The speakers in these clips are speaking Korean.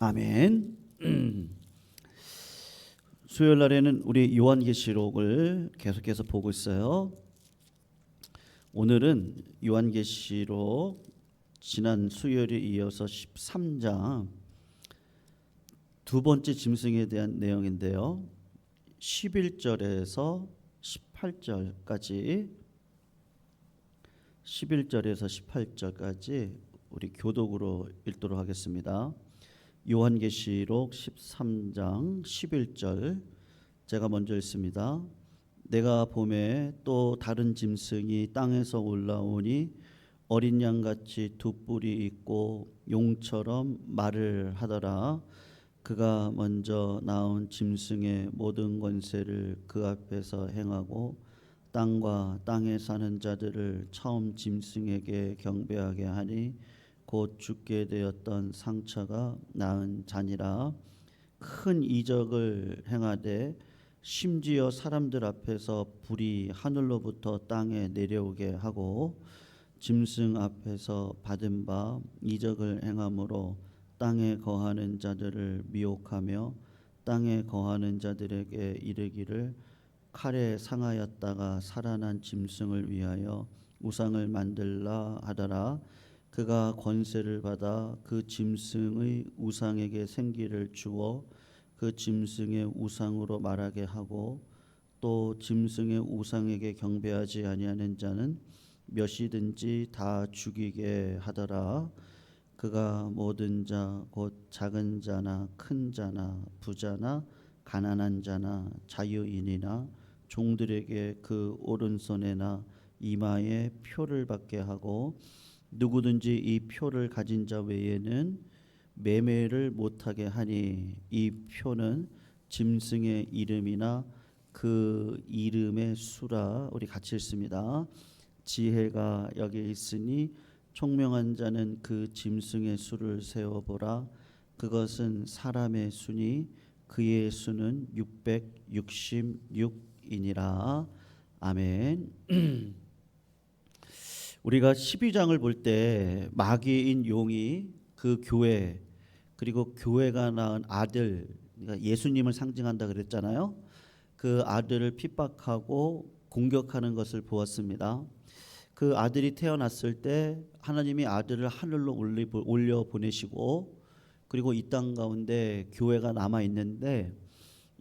아멘. 수요일 날에는 우리 요한계시록을 계속해서 보고 있어요. 오늘은 요한계시록 지난 수요일에 이어서 13장 두 번째 짐승에 대한 내용인데요. 11절에서 18절까지 우리 교독으로 읽도록 하겠습니다. 요한계시록 13장 11절 제가 먼저 읽습니다. 내가 보매 또 다른 짐승이 땅에서 올라오니 어린 양같이 두 뿔이 있고 용처럼 말을 하더라. 그가 먼저 나온 짐승의 모든 권세를 그 앞에서 행하고 땅과 땅에 사는 자들을 처음 짐승에게 경배하게 하니 곧 죽게 되었던 상처가 나은 자니라. 큰 이적을 행하되 심지어 사람들 앞에서 불이 하늘로부터 땅에 내려오게 하고 짐승 앞에서 받은 바 이적을 행함으로 땅에 거하는 자들을 미혹하며 땅에 거하는 자들에게 이르기를 칼에 상하였다가 살아난 짐승을 위하여 우상을 만들라 하더라. 그가 권세를 받아 그 짐승의 우상에게 생기를 주어 그 짐승의 우상으로 말하게 하고 또 짐승의 우상에게 경배하지 아니하는 자는 몇이든지 다 죽이게 하더라. 그가 모든 자 곧 작은 자나 큰 자나 부자나 가난한 자나 자유인이나 종들에게 그 오른손에나 이마에 표를 받게 하고 누구든지 이 표를 가진 자 외에는 매매를 못하게 하니 이 표는 짐승의 이름이나 그 이름의 수라. 우리 같이 읽습니다. 지혜가 여기 있으니 총명한 자는 그 짐승의 수를 세어보라. 그것은 사람의 수니 그의 수는 666이니라. 아멘. 우리가 12장을 볼 때 마귀인 용이 그 교회 그리고 교회가 낳은 아들, 그러니까 예수님을 상징한다 그랬잖아요. 그 아들을 핍박하고 공격하는 것을 보았습니다. 그 아들이 태어났을 때 하나님이 아들을 하늘로 올려 보내시고 그리고 이 땅 가운데 교회가 남아 있는데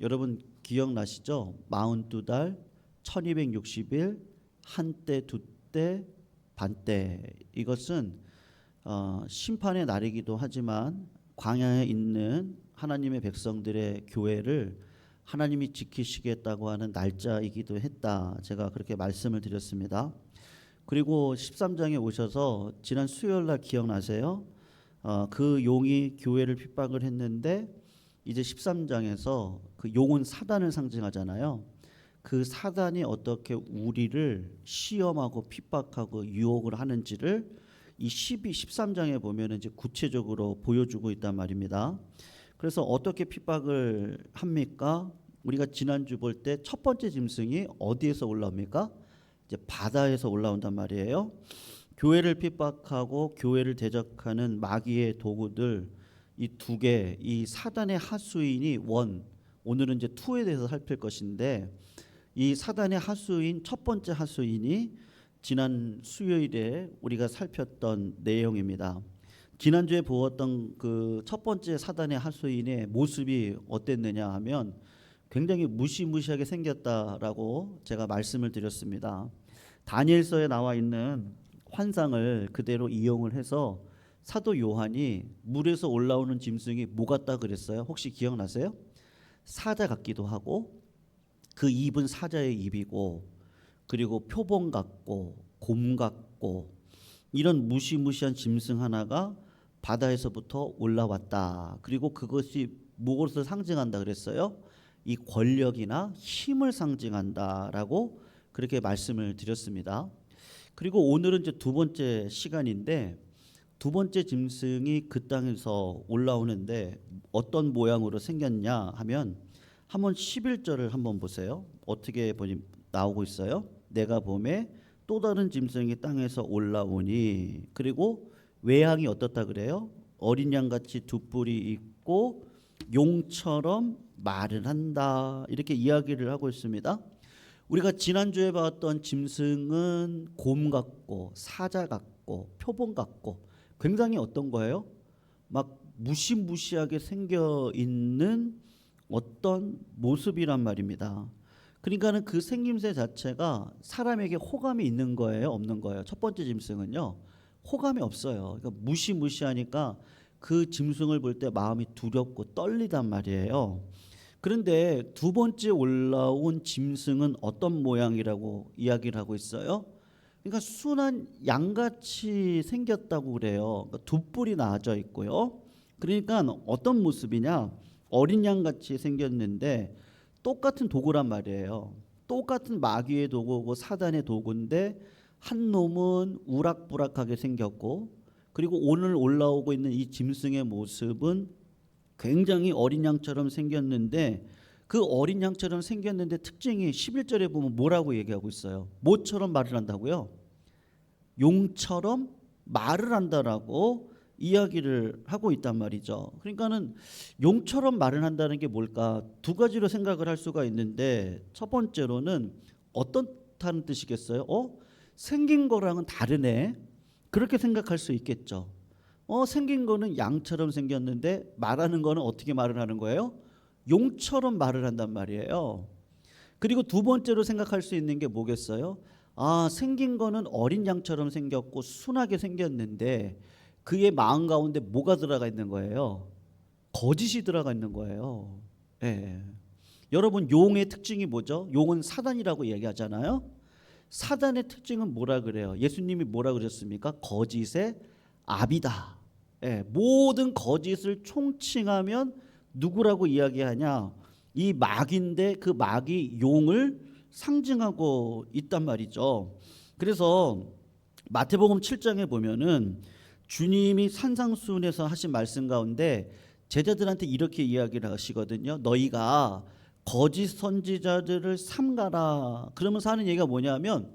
여러분 기억나시죠? 42달 1260일 한때 두때 반때. 이것은 심판의 날이기도 하지만 광야에 있는 하나님의 백성들의 교회를 하나님이 지키시겠다고 하는 날짜이기도 했다. 제가 그렇게 말씀을 드렸습니다. 그리고 13장에 오셔서 지난 수요일 날 기억나세요? 그 용이 교회를 핍박을 했는데 이제 13장에서 그 용은 사단을 상징하잖아요. 그 사단이 어떻게 우리를 시험하고 핍박하고 유혹을 하는지를 이 13장에 보면 이제 구체적으로 보여주고 있단 말입니다. 그래서 어떻게 핍박을 합니까? 우리가 지난주 볼 때 첫 번째 짐승이 어디에서 올라옵니까? 이제 바다에서 올라온단 말이에요. 교회를 핍박하고 교회를 대적하는 마귀의 도구들 이 두 개, 이 사단의 하수인이 원, 오늘은 이제 투에 대해서 살필 것인데 이 사단의 하수인 첫 번째 하수인이 지난 수요일에 우리가 살폈던 내용입니다. 지난주에 보았던 그 첫 번째 사단의 하수인의 모습이 어땠느냐 하면 굉장히 무시무시하게 생겼다라고 제가 말씀을 드렸습니다. 다니엘서에 나와 있는 환상을 그대로 이용을 해서 사도 요한이 물에서 올라오는 짐승이 뭐 같다 그랬어요? 혹시 기억나세요? 사자 같기도 하고 그 입은 사자의 입이고 그리고 표범 같고 곰 같고 이런 무시무시한 짐승 하나가 바다에서부터 올라왔다. 그리고 그것이 무엇을 상징한다 그랬어요? 이 권력이나 힘을 상징한다라고 그렇게 말씀을 드렸습니다. 그리고 오늘은 이제 두 번째 시간인데 두 번째 짐승이 그 땅에서 올라오는데 어떤 모양으로 생겼냐 하면 한번 11절을 한번 보세요. 어떻게 나오고 있어요? 내가 보매 또 다른 짐승이 땅에서 올라오니 그리고 외양이 어떻다 그래요? 어린 양같이 두 뿔이 같고 용처럼 말을 한다. 이렇게 이야기를 하고 있습니다. 우리가 지난주에 봤던 짐승은 곰 같고 사자 같고 표범 같고 굉장히 어떤 거예요? 막 무시무시하게 생겨 있는 어떤 모습이란 말입니다. 그러니까는 그 생김새 자체가 사람에게 호감이 있는 거예요, 없는 거예요? 첫 번째 짐승은요, 호감이 없어요. 그러니까 무시무시하니까 그 짐승을 볼 때 마음이 두렵고 떨리단 말이에요. 그런데 두 번째 올라온 짐승은 어떤 모양이라고 이야기를 하고 있어요? 그러니까 순한 양같이 생겼다고 그래요. 그러니까 두 뿔이 나져 있고요. 그러니까 어떤 모습이냐? 어린 양같이 생겼는데 똑같은 도구란 말이에요. 똑같은 마귀의 도구고 사단의 도구인데 한 놈은 우락부락하게 생겼고, 그리고 오늘 올라오고 있는 이 짐승의 모습은 굉장히 어린 양처럼 생겼는데, 그 어린 양처럼 생겼는데 특징이 11절에 보면 뭐라고 얘기하고 있어요? 뭐처럼 말을 한다고요? 용처럼 말을 한다라고 이야기를 하고 있단 말이죠. 그러니까는 용처럼 말을 한다는 게 뭘까? 두 가지로 생각을 할 수가 있는데, 첫 번째로는 어떻다는 뜻이겠어요? 생긴 거랑은 다르네. 그렇게 생각할 수 있겠죠. 생긴 거는 양처럼 생겼는데 말하는 거는 어떻게 말을 하는 거예요? 용처럼 말을 한단 말이에요. 그리고 두 번째로 생각할 수 있는 게 뭐겠어요? 생긴 거는 어린 양처럼 생겼고 순하게 생겼는데 그의 마음 가운데 뭐가 들어가 있는 거예요? 거짓이 들어가 있는 거예요. 예. 여러분, 용의 특징이 뭐죠? 용은 사단이라고 얘기하잖아요. 사단의 특징은 뭐라 그래요? 예수님이 뭐라 그랬습니까? 거짓의 아비다. 예, 모든 거짓을 총칭하면 누구라고 이야기하냐? 이 마귀인데 그 마귀 용을 상징하고 있단 말이죠. 그래서 마태복음 7장에 보면은 주님이 산상수훈에서 하신 말씀 가운데 제자들한테 이렇게 이야기를 하시거든요. 너희가 거짓 선지자들을 삼가라. 그러면서 하는 얘기가 뭐냐면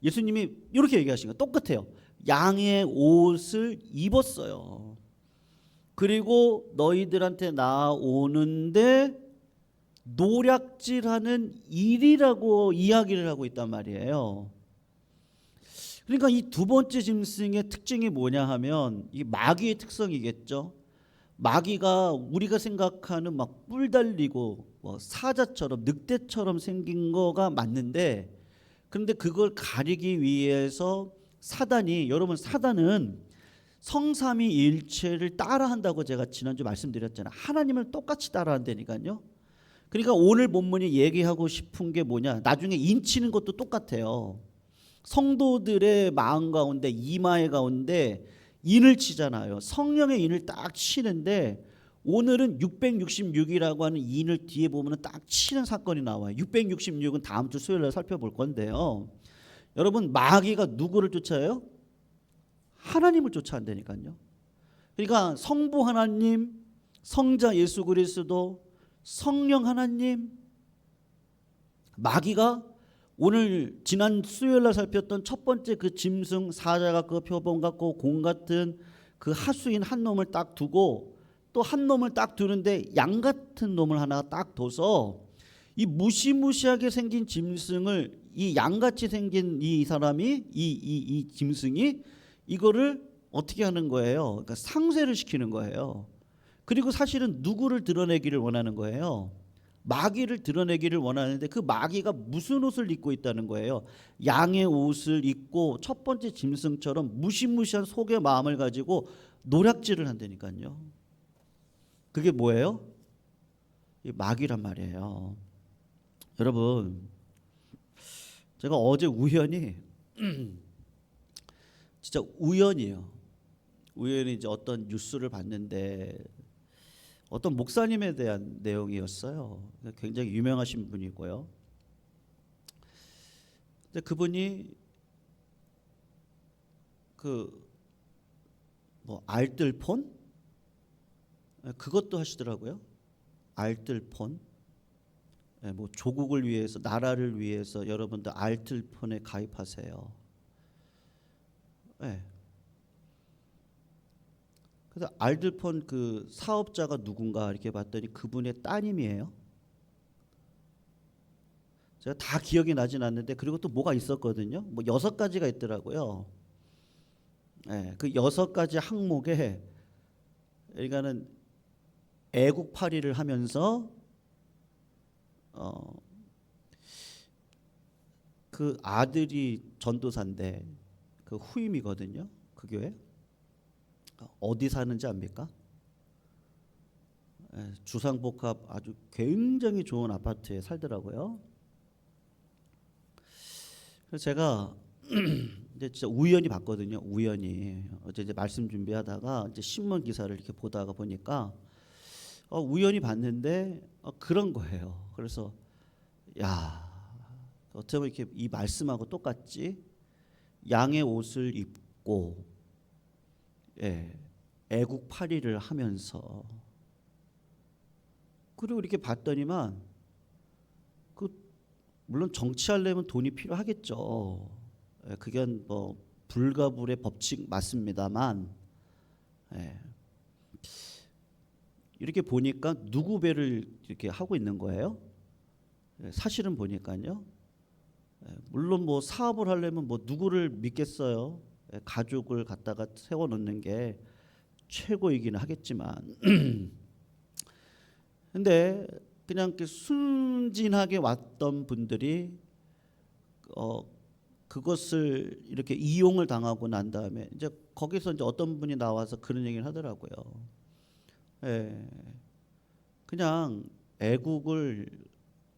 예수님이 이렇게 얘기하신 거 똑같아요. 양의 옷을 입었어요. 그리고 너희들한테 나오는데 노략질하는 일이라고 이야기를 하고 있단 말이에요. 그러니까 이 두 번째 짐승의 특징이 뭐냐 하면 이 마귀의 특성이겠죠. 마귀가 우리가 생각하는 막 뿔 달리고 뭐 사자처럼 늑대처럼 생긴 거가 맞는데, 그런데 그걸 가리기 위해서 사단이, 여러분 사단은 성삼위일체를 따라한다고 제가 지난주 말씀드렸잖아요. 하나님을 똑같이 따라한다니까요. 그러니까 오늘 본문이 얘기하고 싶은 게 뭐냐, 나중에 인치는 것도 똑같아요. 성도들의 마음 가운데, 이마의 가운데 인을 치잖아요. 성령의 인을 딱 치는데 오늘은 666이라고 하는 인을 뒤에 보면 딱 치는 사건이 나와요. 666은 다음 주 수요일 날 살펴볼 건데요. 여러분, 마귀가 누구를 쫓아요? 하나님을 쫓아한다니까요. 그러니까 성부 하나님, 성자 예수 그리스도, 성령 하나님, 마귀가 오늘 지난 수요일 날 살폈던 첫 번째 그 짐승, 사자 같고 표범 같고 곰 같은 그 하수인 한 놈을 딱 두고 또 한 놈을 딱 두는데 양 같은 놈을 하나 딱 둬서 이 무시무시하게 생긴 짐승을, 이 양같이 생긴 이 사람이, 이 짐승이 이거를 어떻게 하는 거예요? 그러니까 상쇄를 시키는 거예요. 그리고 사실은 누구를 드러내기를 원하는 거예요? 마귀를 드러내기를 원하는데 그 마귀가 무슨 옷을 입고 있다는 거예요? 양의 옷을 입고 첫 번째 짐승처럼 무시무시한 속의 마음을 가지고 노략질을 한다니까요. 그게 뭐예요? 이 마귀란 말이에요. 여러분, 제가 어제 우연히 진짜 우연이에요. 우연히 이제 어떤 뉴스를 봤는데 어떤 목사님에 대한 내용이었어요. 굉장히 유명하신 분이고요. 근데 그분이 그 뭐 알뜰폰 그것도 하시더라고요. 알뜰폰. 뭐 조국을 위해서, 나라를 위해서 여러분들 알뜰폰에 가입하세요. 네. 그래서 알들폰 그 사업자가 누군가 이렇게 봤더니 그분의 따님이에요. 제가 다 기억이 나진 않는데, 그리고 또 뭐가 있었거든요. 뭐 6가지가 있더라고요. 예, 그 6가지 항목에 그러니까는 애국팔이를 하면서 그 아들이 전도사인데 그 후임이거든요. 그 교회 어디 사는지 압니까? 예, 주상복합 아주 굉장히 좋은 아파트에 살더라고요. 그래서 제가 이제 진짜 우연히 봤거든요. 우연히 어제 이제 말씀 준비하다가 이제 신문 기사를 이렇게 보다가 보니까 우연히 봤는데 그런 거예요. 그래서 야, 어떻게 보면 이렇게 이 말씀하고 똑같지? 양의 옷을 입고 예, 애국팔이를 하면서, 그리고 이렇게 봤더니만 그 물론 정치하려면 돈이 필요하겠죠. 예, 그게 뭐 불가불의 법칙 맞습니다만, 예, 이렇게 보니까 누구 배를 이렇게 하고 있는 거예요. 예, 사실은 보니까요. 예, 물론 뭐 사업을 하려면 뭐 누구를 믿겠어요. 예, 가족을 갖다가 세워놓는 게 최고이기는 하겠지만 근데 그냥 이렇게 순진하게 왔던 분들이 그것을 이렇게 이용을 당하고 난 다음에 이제 거기서 이제 어떤 분이 나와서 그런 얘기를 하더라고요. 예, 그냥 애국을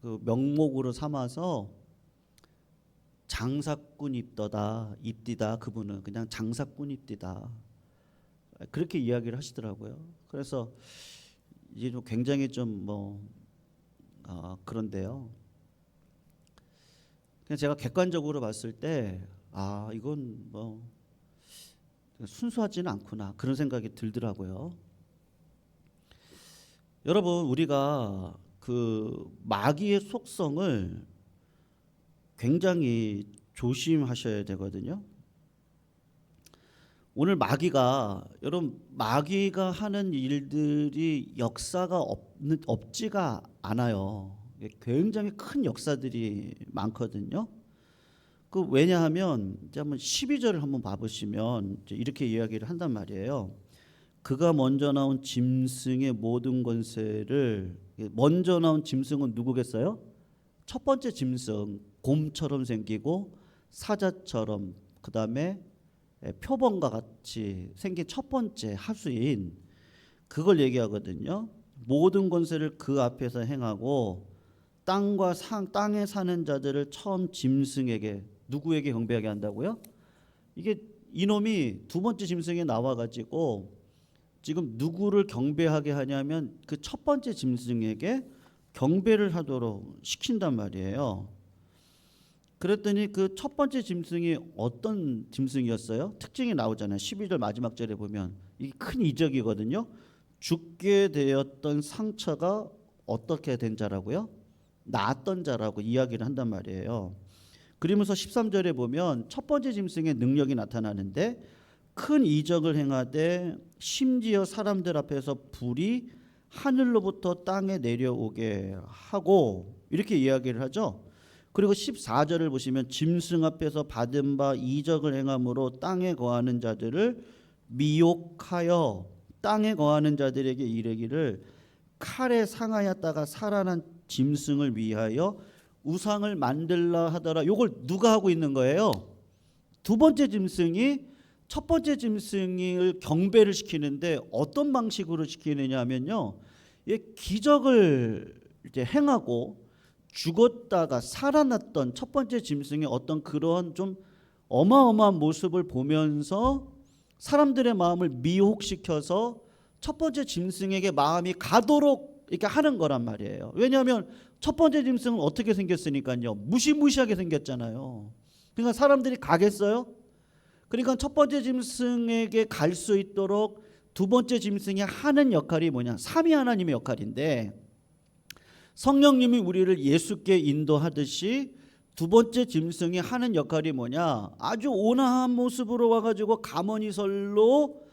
그 명목으로 삼아서 장사꾼 입디다 그분은 그냥 장사꾼 입디다 그렇게 이야기를 하시더라고요. 그래서 이제 좀 굉장히 좀 뭐 그런데요. 그냥 제가 객관적으로 봤을 때 이건 뭐 순수하지는 않구나 그런 생각이 들더라고요. 여러분, 우리가 그 마귀의 속성을 굉장히 조심하셔야 되거든요. 오늘 여러분 마귀가 하는 일들이 역사가 없지가 않아요. 굉장히 큰 역사들이 많거든요. 그 왜냐하면 이제 한번 12절을 한번 봐보시면 이제 이렇게 이야기를 한단 말이에요. 그가 먼저 나온 짐승의 모든 권세를, 먼저 나온 짐승은 누구겠어요? 첫 번째 짐승, 곰처럼 생기고 사자처럼, 그 다음에 표범과 같이 생긴 첫 번째 하수인, 그걸 얘기하거든요. 모든 권세를 그 앞에서 행하고 땅에 사는 자들을 처음 짐승에게, 누구에게 경배하게 한다고요? 이게 이놈이 두 번째 짐승에 나와가지고 지금 누구를 경배하게 하냐면 그 첫 번째 짐승에게 경배를 하도록 시킨단 말이에요. 그랬더니 그 첫 번째 짐승이 어떤 짐승이었어요? 특징이 나오잖아요. 12절 마지막 절에 보면 이게 큰 이적이거든요. 죽게 되었던 상처가 어떻게 된 자라고요? 나았던 자라고 이야기를 한단 말이에요. 그러면서 13절에 보면 첫 번째 짐승의 능력이 나타나는데 큰 이적을 행하되 심지어 사람들 앞에서 불이 하늘로부터 땅에 내려오게 하고, 이렇게 이야기를 하죠. 그리고 14절을 보시면 짐승 앞에서 받은 바 이적을 행함으로 땅에 거하는 자들을 미혹하여 땅에 거하는 자들에게 이르기를 칼에 상하였다가 살아난 짐승을 위하여 우상을 만들라 하더라. 이걸 누가 하고 있는 거예요? 두 번째 짐승이 첫 번째 짐승을 경배를 시키는데 어떤 방식으로 시키느냐 하면요, 기적을 이제 행하고 죽었다가 살아났던 첫 번째 짐승의 어떤 그런 좀 어마어마한 모습을 보면서 사람들의 마음을 미혹시켜서 첫 번째 짐승에게 마음이 가도록 이렇게 하는 거란 말이에요. 왜냐하면 첫 번째 짐승은 어떻게 생겼으니까요, 무시무시하게 생겼잖아요. 그러니까 사람들이 가겠어요? 그러니까 첫 번째 짐승에게 갈 수 있도록 두 번째 짐승이 하는 역할이 뭐냐? 삼위 하나님의 역할인데, 성령님이 우리를 예수께 인도하듯이 두 번째 짐승이 하는 역할이 뭐냐? 아주 온화한 모습으로 와가지고 가머니설로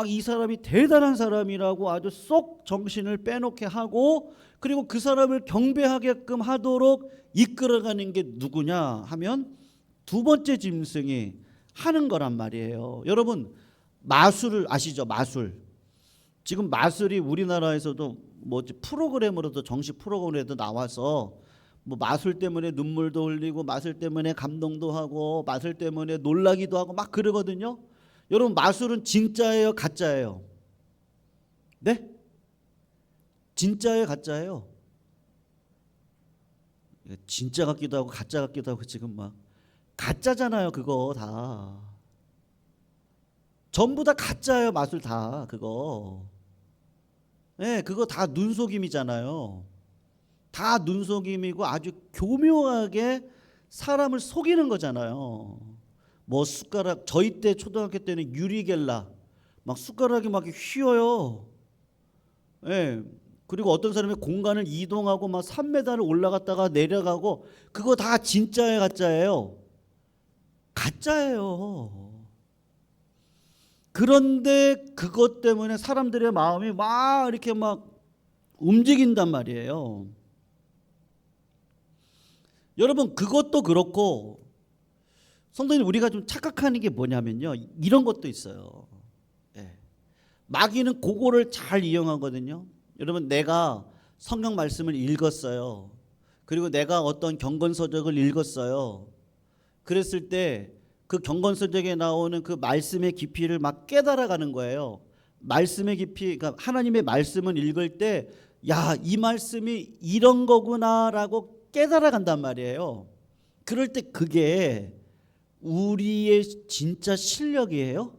이 사람이 대단한 사람이라고 아주 쏙 정신을 빼놓게 하고, 그리고 그 사람을 경배하게끔 하도록 이끌어가는 게 누구냐 하면 두 번째 짐승이 하는 거란 말이에요. 여러분, 마술 아시죠? 마술. 지금 마술이 우리나라에서도 프로그램으로도, 정식 프로그램에도 나와서 마술 때문에 눈물도 흘리고 마술 때문에 감동도 하고 마술 때문에 놀라기도 하고 막 그러거든요. 여러분, 마술은 진짜예요, 가짜예요? 네? 진짜예요, 가짜예요? 진짜 같기도 하고 가짜 같기도 하고 지금 막 가짜잖아요. 그거 다 전부 다 가짜예요. 마술 다 그거. 네, 그거 다 눈속임이잖아요. 다 눈속임이고 아주 교묘하게 사람을 속이는 거잖아요. 숟가락, 저희 때 초등학교 때는 유리겔라 막 숟가락이 막 휘어요. 예. 그리고 어떤 사람이 공간을 이동하고 막 3m를 올라갔다가 내려가고, 그거 다 진짜예요, 가짜예요? 가짜예요. 그런데 그것 때문에 사람들의 마음이 막 이렇게 막 움직인단 말이에요. 여러분, 그것도 그렇고 성도님, 우리가 좀 착각하는 게 뭐냐면요, 이런 것도 있어요. 예. 마귀는 그거를 잘 이용하거든요. 여러분, 내가 성경 말씀을 읽었어요. 그리고 내가 어떤 경건서적을 읽었어요. 그랬을 때 그 경건서적에 나오는 그 말씀의 깊이를 막 깨달아가는 거예요. 말씀의 깊이, 그러니까 하나님의 말씀을 읽을 때, 야, 이 말씀이 이런 거구나라고 깨달아간단 말이에요. 그럴 때 그게 우리의 진짜 실력이에요?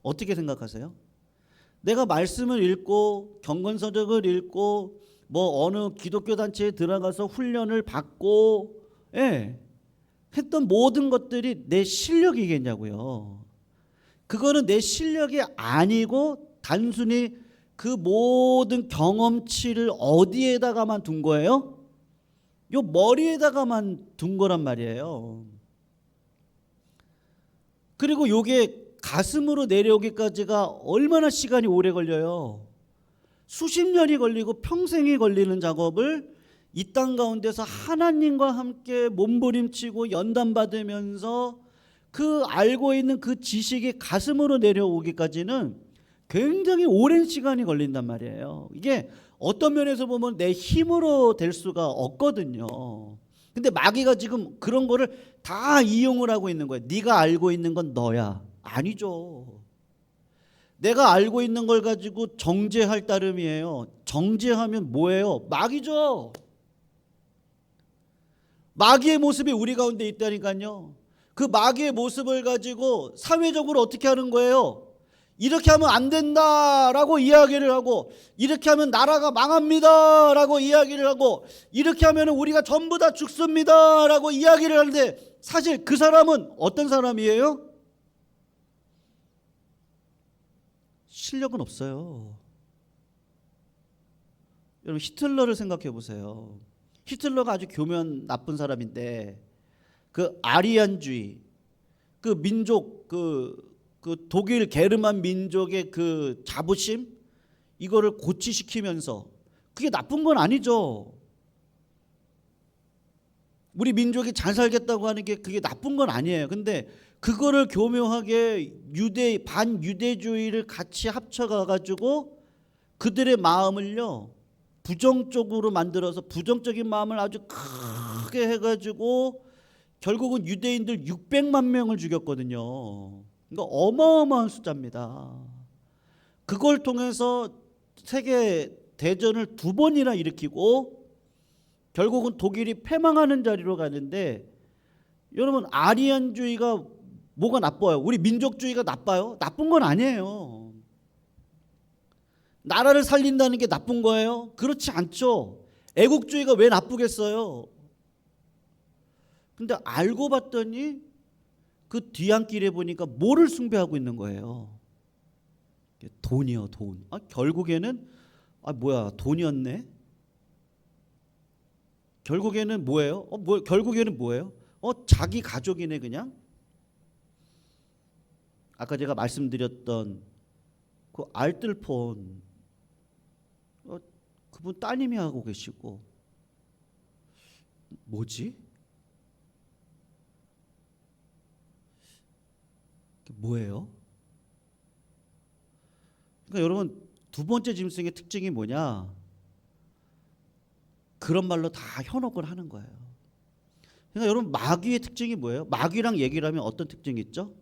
어떻게 생각하세요? 내가 말씀을 읽고 경건서적을 읽고 어느 기독교 단체에 들어가서 훈련을 받고 했던 모든 것들이 내 실력이겠냐고요. 그거는 내 실력이 아니고 단순히 그 모든 경험치를 어디에다가만 둔 거예요? 요 머리에다가만 둔 거란 말이에요. 그리고 요게 가슴으로 내려오기까지가 얼마나 시간이 오래 걸려요. 수십 년이 걸리고 평생이 걸리는 작업을 이 땅 가운데서 하나님과 함께 몸부림치고 연단받으면서 그 알고 있는 그 지식이 가슴으로 내려오기까지는 굉장히 오랜 시간이 걸린단 말이에요. 이게 어떤 면에서 보면 내 힘으로 될 수가 없거든요. 근데 마귀가 지금 그런 거를 다 이용을 하고 있는 거예요. 네가 알고 있는 건 너야. 아니죠. 내가 알고 있는 걸 가지고 정죄할 따름이에요. 정죄하면 뭐예요? 마귀죠. 마귀의 모습이 우리 가운데 있다니까요. 그 마귀의 모습을 가지고 사회적으로 어떻게 하는 거예요? 이렇게 하면 안 된다라고 이야기를 하고, 이렇게 하면 나라가 망합니다라고 이야기를 하고, 이렇게 하면 우리가 전부 다 죽습니다라고 이야기를 하는데, 사실 그 사람은 어떤 사람이에요? 실력은 없어요. 여러분, 히틀러를 생각해 보세요. 히틀러가 아주 교묘한 나쁜 사람인데, 그 아리안주의, 그 민족, 그 독일 게르만 민족의 그 자부심, 이거를 고취시키면서, 그게 나쁜 건 아니죠. 우리 민족이 잘 살겠다고 하는 게 그게 나쁜 건 아니에요. 근데 그거를 교묘하게 반유대주의를 같이 합쳐가 가지고 그들의 마음을요 부정적으로 만들어서, 부정적인 마음을 아주 크게 해가지고 결국은 유대인들 600만 명을 죽였거든요. 그러니까 어마어마한 숫자입니다. 그걸 통해서 세계 대전을 2번이나 일으키고 결국은 독일이 패망하는 자리로 가는데, 여러분, 아리안주의가 뭐가 나빠요? 우리 민족주의가 나빠요? 나쁜 건 아니에요. 나라를 살린다는 게 나쁜 거예요? 그렇지 않죠. 애국주의가 왜 나쁘겠어요? 근데 알고 봤더니 그 뒤안길에 보니까 뭐를 숭배하고 있는 거예요? 돈이요, 돈. 결국에는 뭐야, 돈이었네. 결국에는 뭐예요? 결국에는 뭐예요? 자기 가족이네 그냥. 아까 제가 말씀드렸던 그 알뜰폰 그분 따님이 하고 계시고 뭐지? 뭐예요? 그러니까 여러분 두 번째 짐승의 특징이 뭐냐? 그런 말로 다 현혹을 하는 거예요. 그러니까 여러분 마귀의 특징이 뭐예요? 마귀랑 얘기를 하면 어떤 특징이 있죠?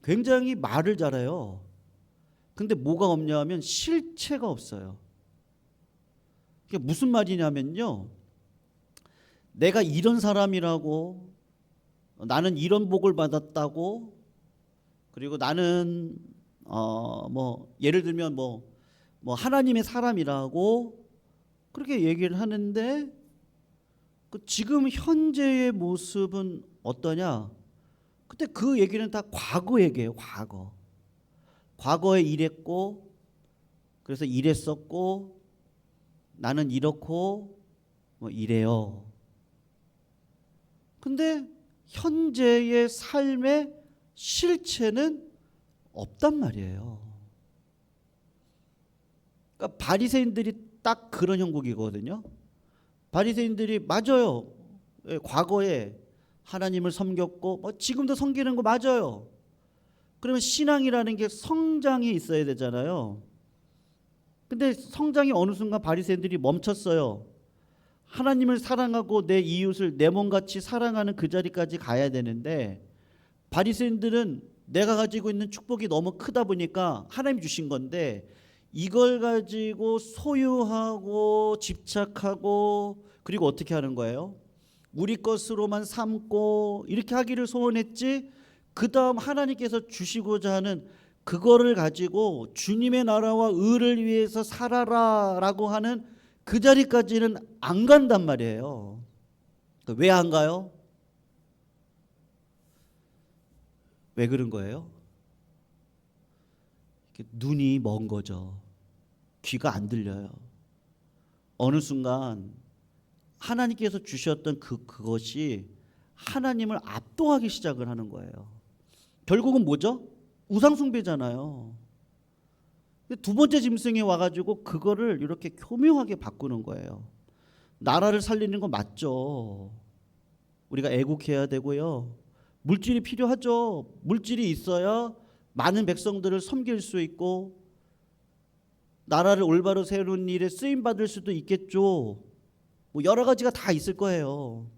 굉장히 말을 잘해요. 근데 뭐가 없냐 하면 실체가 없어요. 그게 무슨 말이냐면요. 내가 이런 사람이라고, 나는 이런 복을 받았다고, 그리고 나는 뭐 예를 들면 뭐 하나님의 사람이라고 그렇게 얘기를 하는데 그 지금 현재의 모습은 어떠냐? 그때 그 얘기는 다 과거 얘기예요. 과거에 이랬고 그래서 이랬었고 나는 이렇고 뭐 이래요. 근데 현재의 삶의 실체는 없단 말이에요. 그러니까 바리새인들이 딱 그런 형국이거든요. 바리새인들이 맞아요. 과거에 하나님을 섬겼고 뭐 지금도 섬기는 거 맞아요. 그러면 신앙이라는 게 성장이 있어야 되잖아요. 근데 성장이 어느 순간 바리새인들이 멈췄어요. 하나님을 사랑하고 내 이웃을 내 몸같이 사랑하는 그 자리까지 가야 되는데 바리새인들은 내가 가지고 있는 축복이 너무 크다 보니까 하나님 주신 건데 이걸 가지고 소유하고 집착하고 그리고 어떻게 하는 거예요? 우리 것으로만 삼고 이렇게 하기를 소원했지 그 다음 하나님께서 주시고자 하는 그거를 가지고 주님의 나라와 의를 위해서 살아라 라고 하는 그 자리까지는 안 간단 말이에요. 왜 안 가요? 왜 그런 거예요? 눈이 먼 거죠. 귀가 안 들려요. 어느 순간 하나님께서 주셨던 그것이 하나님을 압도하기 시작을 하는 거예요. 결국은 뭐죠? 우상숭배잖아요. 두 번째 짐승이 와가지고 그거를 이렇게 교묘하게 바꾸는 거예요. 나라를 살리는 거 맞죠. 우리가 애국해야 되고요. 물질이 필요하죠. 물질이 있어야 많은 백성들을 섬길 수 있고 나라를 올바로 세우는 일에 쓰임 받을 수도 있겠죠. 뭐 여러 가지가 다 있을 거예요.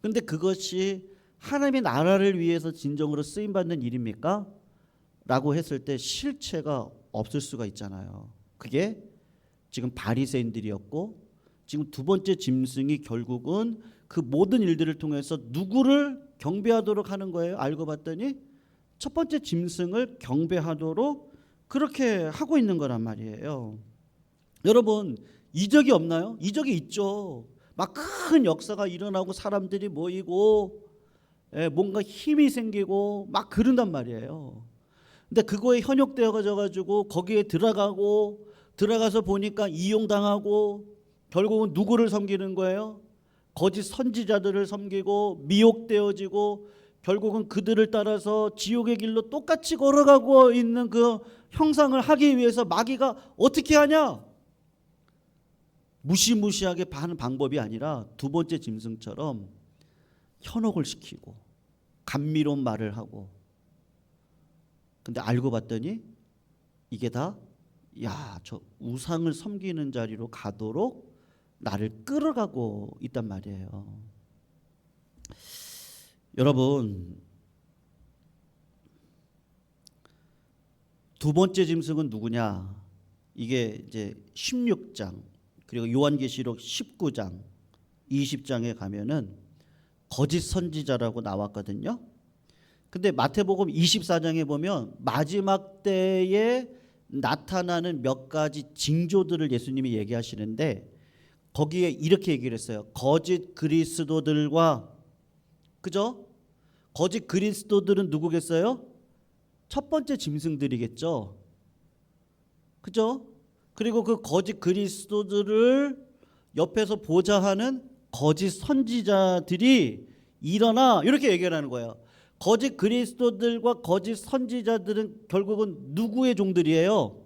근데 그것이 하나님의 나라를 위해서 진정으로 쓰임 받는 일입니까? 라고 했을 때 실체가 없을 수가 있잖아요. 그게 지금 바리새인들이었고 지금 두 번째 짐승이 결국은 그 모든 일들을 통해서 누구를 경배하도록 하는 거예요. 알고 봤더니 첫 번째 짐승을 경배하도록 그렇게 하고 있는 거란 말이에요. 여러분 이적이 없나요? 이적이 있죠. 막 큰 역사가 일어나고 사람들이 모이고 뭔가 힘이 생기고 막 그런단 말이에요. 근데 그거에 현혹되어 가지고 거기에 들어가서 보니까 이용당하고 결국은 누구를 섬기는 거예요? 거짓 선지자들을 섬기고 미혹되어지고 결국은 그들을 따라서 지옥의 길로 똑같이 걸어가고 있는 그 형상을 하기 위해서 마귀가 어떻게 하냐? 무시무시하게 하는 방법이 아니라 두 번째 짐승처럼 현혹을 시키고 감미로운 말을 하고 근데 알고 봤더니 이게 다 저 우상을 섬기는 자리로 가도록 나를 끌어가고 있단 말이에요. 여러분 두 번째 짐승은 누구냐? 이게 이제 16장 그리고 요한계시록 19장 20장에 가면은 거짓 선지자라고 나왔거든요. 근데 마태복음 24장에 보면 마지막 때에 나타나는 몇 가지 징조들을 예수님이 얘기하시는데 거기에 이렇게 얘기를 했어요. 거짓 그리스도들과 그죠? 거짓 그리스도들은 누구겠어요? 첫 번째 짐승들이겠죠. 그죠? 그리고 그 거짓 그리스도들을 옆에서 보좌하는 거짓 선지자들이 일어나 이렇게 얘기를 하는 거예요. 거짓 그리스도들과 거짓 선지자들은 결국은 누구의 종들이에요?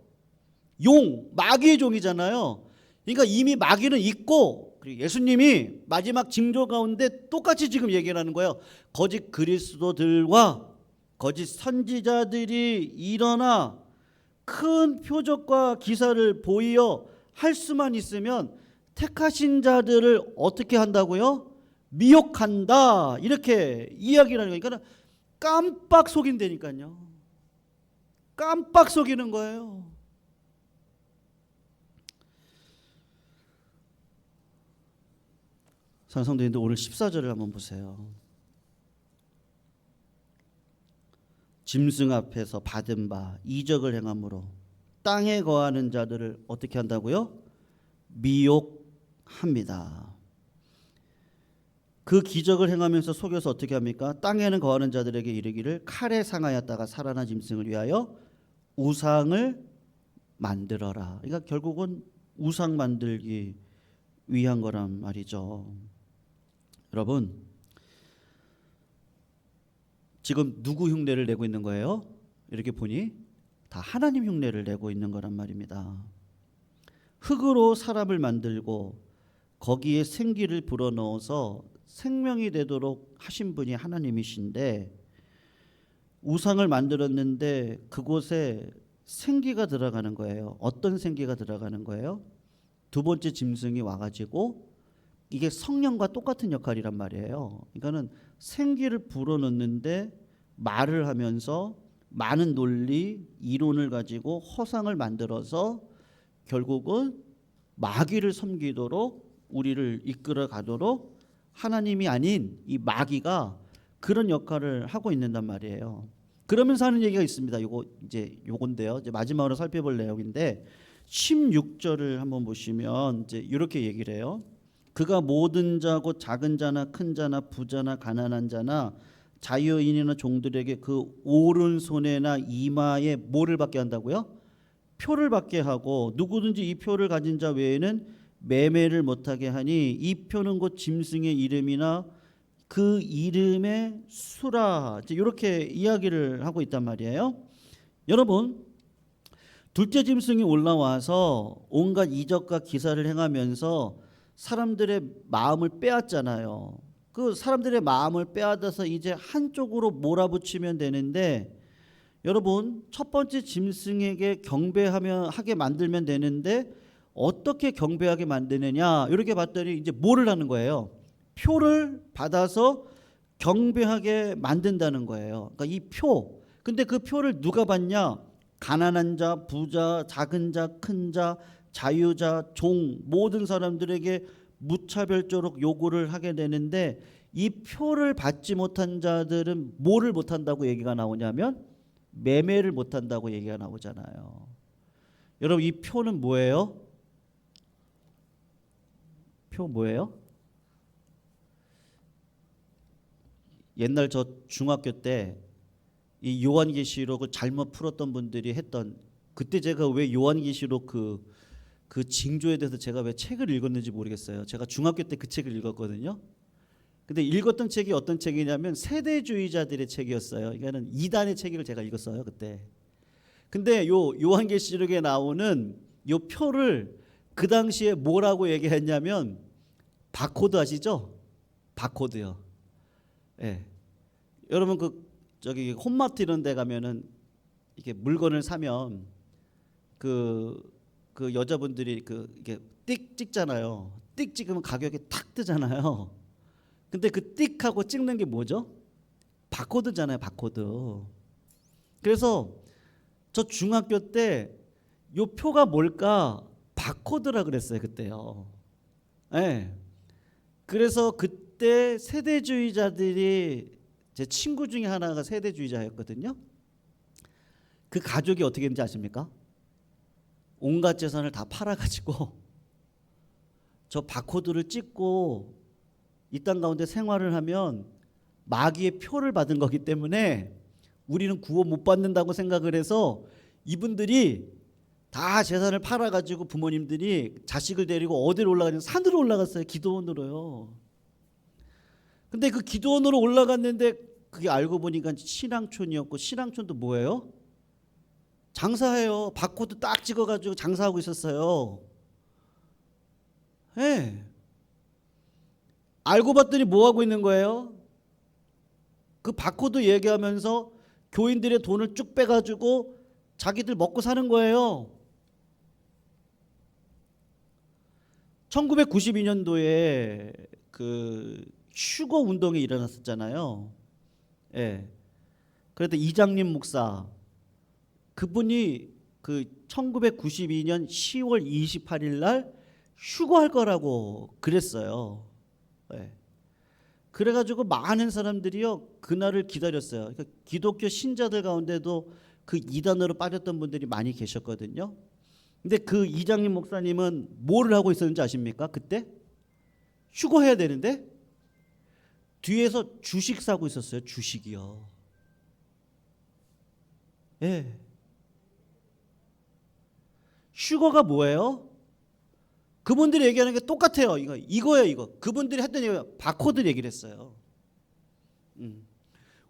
용, 마귀의 종이잖아요. 그러니까 이미 마귀는 있고, 그리고 예수님이 마지막 징조 가운데 똑같이 지금 얘기를 하는 거예요. 거짓 그리스도들과 거짓 선지자들이 일어나 큰 표적과 기사를 보이어 할 수만 있으면 택하신 자들을 어떻게 한다고요? 미혹한다. 이렇게 이야기를 하는 거예요. 그러니까 깜빡 속인다니까요. 깜빡 속이는 거예요. 사랑하는 성도님들, 오늘 14절을 한번 보세요. 짐승 앞에서 받은 바 이적을 행함으로 땅에 거하는 자들을 어떻게 한다고요? 미혹합니다. 그 기적을 행하면서 속여서 어떻게 합니까? 땅에는 거하는 자들에게 이르기를 칼에 상하였다가 살아난 짐승을 위하여 우상을 만들어라. 그러니까 결국은 우상 만들기 위한 거란 말이죠. 여러분, 지금 누구 흉내를 내고 있는 거예요? 이렇게 보니 다 하나님 흉내를 내고 있는 거란 말입니다. 흙으로 사람을 만들고 거기에 생기를 불어넣어서 생명이 되도록 하신 분이 하나님이신데, 우상을 만들었는데 그곳에 생기가 들어가는 거예요. 어떤 생기가 들어가는 거예요? 두 번째 짐승이 와가지고, 이게 성령과 똑같은 역할이란 말이에요. 그러니까는 생기를 불어넣는데 말을 하면서 많은 논리, 이론을 가지고 허상을 만들어서 결국은 마귀를 섬기도록 우리를 이끌어 가도록 하나님이 아닌 이 마귀가 그런 역할을 하고 있는단 말이에요. 그러면서 하는 얘기가 있습니다. 요건데요. 이제 마지막으로 살펴볼 내용인데 16절을 한번 보시면 이제 이렇게 얘기를 해요. 그가 모든 자 곧 작은 자나 큰 자나 부자나 가난한 자나 자유인이나 종들에게 그 오른손에나 이마에 뭐를 받게 한다고요? 표를 받게 하고 누구든지 이 표를 가진 자 외에는 매매를 못하게 하니 이 표는 곧 짐승의 이름이나 그 이름의 수라. 이렇게 이야기를 하고 있단 말이에요. 여러분, 둘째 짐승이 올라와서 온갖 이적과 기사를 행하면서 사람들의 마음을 빼앗잖아요. 그 사람들의 마음을 빼앗아서 이제 한쪽으로 몰아붙이면 되는데, 여러분, 첫 번째 짐승에게 경배하게 만들면 되는데 어떻게 경배하게 만드느냐, 이렇게 봤더니 이제 뭐를 하는 거예요? 표를 받아서 경배하게 만든다는 거예요. 그러니까 이 표, 근데 그 표를 누가 받냐? 가난한 자, 부자, 작은 자, 큰 자, 자유자, 종, 모든 사람들에게 무차별적으로 요구를 하게 되는데, 이 표를 받지 못한 자들은 뭐를 못한다고 얘기가 나오냐면 매매를 못한다고 얘기가 나오잖아요. 여러분, 이 표는 뭐예요? 표 뭐예요? 옛날 저 중학교 때 이 요한계시록을 잘못 풀었던 분들이 했던, 그때 제가 왜 요한계시록 그 징조에 대해서 제가 왜 책을 읽었는지 모르겠어요. 제가 중학교 때 그 책을 읽었거든요. 근데 읽었던 책이 어떤 책이냐면 세대주의자들의 책이었어요. 이거는 이단의 책을 제가 읽었어요, 그때. 근데 요 요한계시록에 나오는 요 표를 그 당시에 뭐라고 얘기했냐면 바코드 아시죠? 바코드요. 예. 여러분 저기 홈마트 이런 데 가면은 이게 물건을 사면 그 여자분들이 이게 띡 찍잖아요. 띡 찍으면 가격이 탁 뜨잖아요. 근데 그 띡하고 찍는 게 뭐죠? 바코드잖아요, 바코드. 그래서 저 중학교 때 요 표가 뭘까? 바코드라 그랬어요, 그때요. 네. 그래서 그때 세대주의자들이, 제 친구 중에 하나가 세대주의자였거든요. 그 가족이 어떻게 했는지 아십니까? 온갖 재산을 다 팔아가지고 저 바코드를 찍고 이 땅 가운데 생활을 하면 마귀의 표를 받은 거기 때문에 우리는 구원 못 받는다고 생각을 해서 이분들이 다 재산을 팔아가지고 부모님들이 자식을 데리고 어디로 올라가냐면 산으로 올라갔어요. 기도원으로요. 근데 그 기도원으로 올라갔는데 그게 알고 보니까 신앙촌이었고, 신앙촌도 뭐예요? 장사해요. 바코드 딱 찍어가지고 장사하고 있었어요. 예. 알고 봤더니 뭐 하고 있는 거예요? 그 바코드 얘기하면서 교인들의 돈을 쭉 빼가지고 자기들 먹고 사는 거예요. 1992년도에 그 휴거 운동이 일어났었잖아요. 예. 그래도 이장림 목사, 그분이 그 1992년 10월 28일 날 휴거할 거라고 그랬어요. 예. 그래가지고 많은 사람들이요 그날을 기다렸어요. 그러니까 기독교 신자들 가운데도 그 이단으로 빠졌던 분들이 많이 계셨거든요. 근데 그 이장림 목사님은 뭐를 하고 있었는지 아십니까? 그때 휴거해야 되는데 뒤에서 주식 사고 있었어요. 주식이요. 예. 휴거가 뭐예요? 그분들이 얘기하는 게 똑같아요. 이거예요, 이거. 그분들이 했던 얘기가 바코드 얘기를 했어요.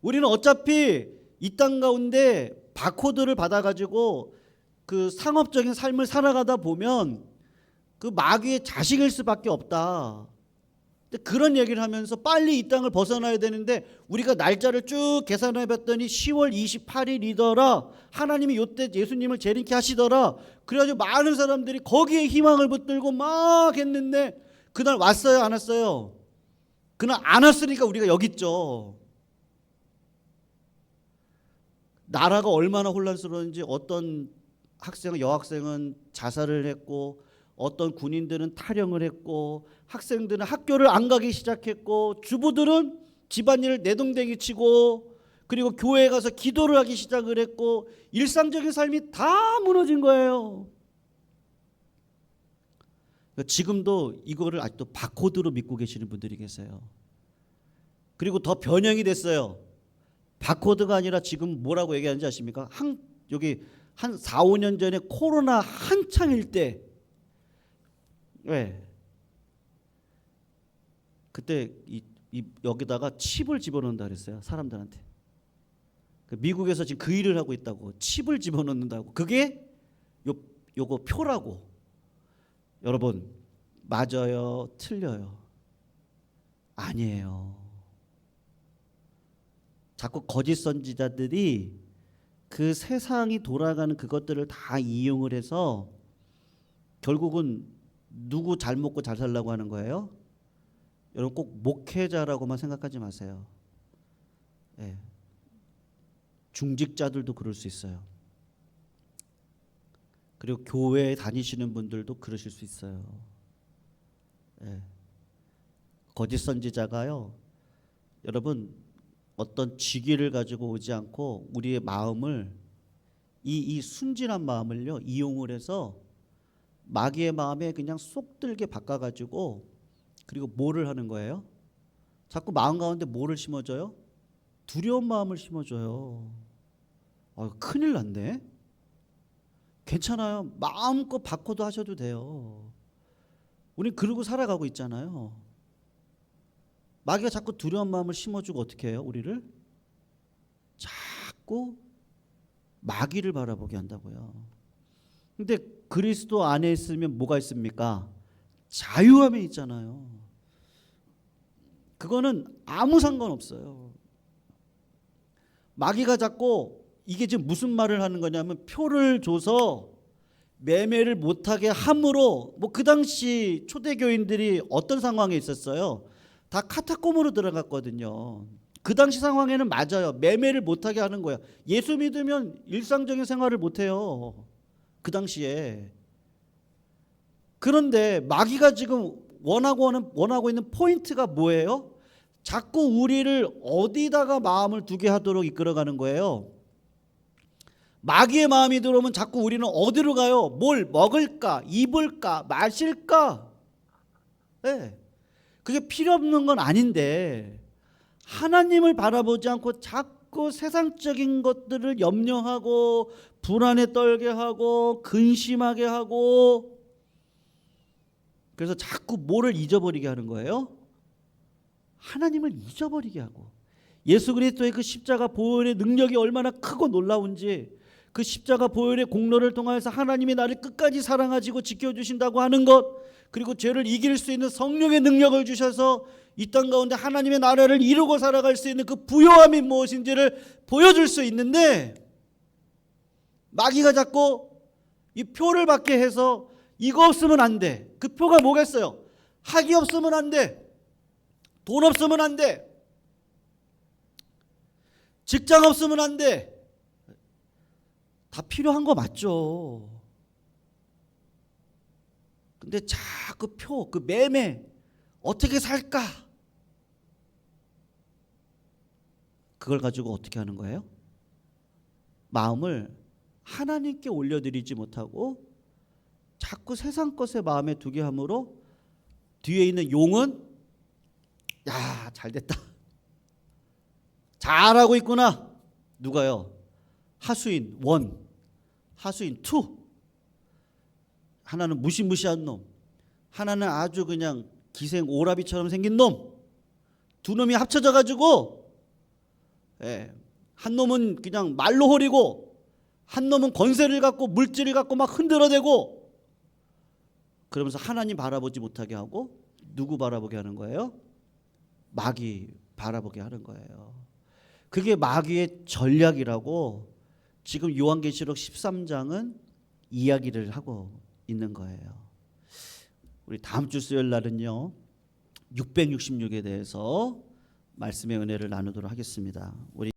우리는 어차피 이 땅 가운데 바코드를 받아가지고 그 상업적인 삶을 살아가다 보면 그 마귀의 자식일 수밖에 없다. 근데 그런 얘기를 하면서 빨리 이 땅을 벗어나야 되는데 우리가 날짜를 쭉 계산해 봤더니 10월 28일이더라. 하나님이 요때 예수님을 재림케 하시더라. 그래가지고 많은 사람들이 거기에 희망을 붙들고 막 했는데 그날 왔어요, 안 왔어요? 그날 안 왔으니까 우리가 여기 있죠. 나라가 얼마나 혼란스러운지 어떤 여학생은 자살을 했고 어떤 군인들은 탈영을 했고 학생들은 학교를 안 가기 시작했고 주부들은 집안일을 내동댕이 치고 그리고 교회에 가서 기도를 하기 시작을 했고 일상적인 삶이 다 무너진 거예요. 지금도 이거를 아직도 바코드로 믿고 계시는 분들이 계세요. 그리고 더 변형이 됐어요. 바코드가 아니라 지금 뭐라고 얘기하는지 아십니까? 여기 한 4, 5년 전에 코로나 한창일 때 왜? 그때 여기다가 칩을 집어넣는다 그랬어요. 사람들한테. 미국에서 지금 그 일을 하고 있다고. 칩을 집어넣는다고. 그게 요거 표라고. 여러분 맞아요? 틀려요? 아니에요. 자꾸 거짓 선지자들이 그 세상이 돌아가는 그것들을 다 이용을 해서 결국은 누구 잘 먹고 잘 살라고 하는 거예요? 여러분 꼭 목회자라고만 생각하지 마세요. 예. 중직자들도 그럴 수 있어요. 그리고 교회에 다니시는 분들도 그러실 수 있어요. 예. 거짓 선지자가요. 여러분 어떤 직위를 가지고 오지 않고 우리의 마음을 이 순진한 마음을요 이용을 해서 마귀의 마음에 그냥 쏙 들게 바꿔가지고 그리고 뭐를 하는 거예요? 자꾸 마음 가운데 뭐를 심어줘요? 두려운 마음을 심어줘요. 큰일 났네. 괜찮아요. 마음껏 바코드 하셔도 돼요. 우린 그러고 살아가고 있잖아요. 마귀가 자꾸 두려운 마음을 심어주고 어떻게 해요? 우리를 자꾸 마귀를 바라보게 한다고요. 근데 그리스도 안에 있으면 뭐가 있습니까? 자유함이 있잖아요. 그거는 아무 상관없어요. 마귀가 자꾸 이게 지금 무슨 말을 하는 거냐면 표를 줘서 매매를 못하게 함으로 그 당시 초대교인들이 어떤 상황에 있었어요? 다 카타콤으로 들어갔거든요. 그 당시 상황에는 맞아요. 매매를 못하게 하는 거야. 예수 믿으면 일상적인 생활을 못해요. 그 당시에. 그런데 마귀가 지금 원하고 있는 포인트가 뭐예요? 자꾸 우리를 어디다가 마음을 두게 하도록 이끌어가는 거예요. 마귀의 마음이 들어오면 자꾸 우리는 어디로 가요? 뭘 먹을까? 입을까? 마실까? 네. 그게 필요 없는 건 아닌데 하나님을 바라보지 않고 자꾸 세상적인 것들을 염려하고 불안에 떨게 하고 근심하게 하고 그래서 자꾸 뭐를 잊어버리게 하는 거예요? 하나님을 잊어버리게 하고 예수 그리스도의 그 십자가 보혈의 능력이 얼마나 크고 놀라운지, 그 십자가 보혈의 공로를 통해서 하나님이 나를 끝까지 사랑하시고 지켜주신다고 하는 것, 그리고 죄를 이길 수 있는 성령의 능력을 주셔서 이 땅 가운데 하나님의 나라를 이루고 살아갈 수 있는 그 부요함이 무엇인지를 보여줄 수 있는데, 마귀가 자꾸 이 표를 받게 해서 이거 없으면 안 돼. 그 표가 뭐겠어요? 학위 없으면 안 돼. 돈 없으면 안 돼. 직장 없으면 안 돼. 다 필요한 거 맞죠. 근데 자꾸 표, 그 매매, 어떻게 살까? 그걸 가지고 어떻게 하는 거예요? 마음을 하나님께 올려드리지 못하고 자꾸 세상 것에 마음에 두게 함으로 뒤에 있는 용은, 야, 잘됐다, 잘하고 있구나. 누가요? 하수인 1, 하수인 2. 하나는 무시무시한 놈, 하나는 아주 그냥 기생 오라비처럼 생긴 놈. 두 놈이 합쳐져 가지고, 한 놈은 그냥 말로 호리고 한 놈은 권세를 갖고 물질을 갖고 막 흔들어대고, 그러면서 하나님 바라보지 못하게 하고 누구 바라보게 하는 거예요? 마귀 바라보게 하는 거예요. 그게 마귀의 전략이라고 지금 요한계시록 13장은 이야기를 하고 있는 거예요. 우리 다음 주 수요일 날은요 666에 대해서 말씀의 은혜를 나누도록 하겠습니다. 우리